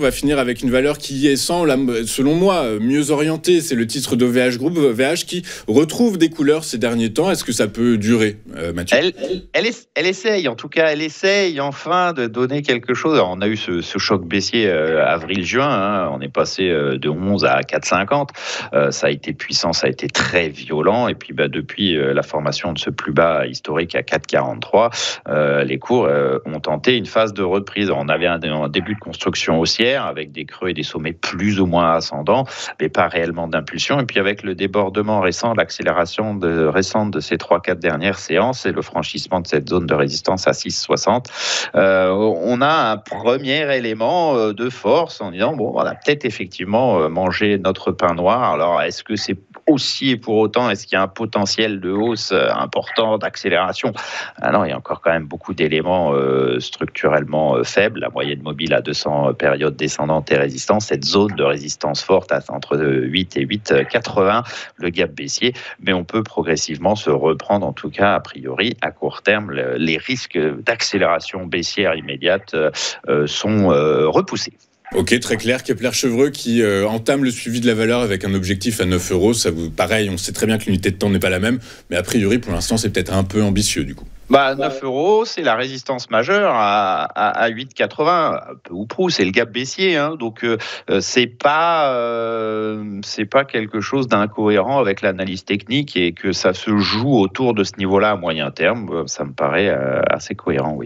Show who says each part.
Speaker 1: va finir avec une valeur qui est, selon moi, mieux orientée. C'est le titre d'OVH Group, VH, qui retrouve des couleurs ces derniers temps. Est-ce que ça peut durer, Mathieu ?
Speaker 2: Elle essaye, en tout cas, elle essaye enfin de donner quelque chose. Alors, on a eu ce choc baissier avril-juin, hein. On est passé de 11 à 4,50. Ça a été puissant, ça a été très violent. Et puis, depuis la formation de ce plus bas historique à 4,43, les cours ont tenté une phase de reprise. On avait un début de construction haussière avec des creux et des sommets plus ou moins ascendants, mais pas réellement d'impulsion. Et puis, avec le débordement récent, l'accélération récente de ces 3-4 dernières séances et le franchissement de cette zone de résistance à 6,60, on a un premier élément de force en disant, bon, on a peut-être effectivement mangé notre pain noir. Alors, est-ce que c'est aussi et pour autant, est-ce qu'il y a un potentiel de hausse important, d'accélération ? Non, il y a encore quand même beaucoup d'éléments structurellement faibles. La moyenne mobile à 200 périodes descendantes et résistantes, cette zone de résistance forte entre 8 et 8,80, le gap baissier, mais on peut progressivement se reprendre, en tout cas a priori à court terme, les risques d'accélération baissière immédiate sont repoussés.
Speaker 1: Ok, très clair. Kepler-Chevreux qui entame le suivi de la valeur avec un objectif à 9 euros. Pareil, on sait très bien que l'unité de temps n'est pas la même, mais a priori, pour l'instant, c'est peut-être un peu ambitieux du coup.
Speaker 2: 9 euros, c'est la résistance majeure à 8,80, peu ou prou, c'est le gap baissier, hein, donc c'est pas quelque chose d'incohérent avec l'analyse technique et que ça se joue autour de ce niveau-là à moyen terme, ça me paraît assez cohérent, oui.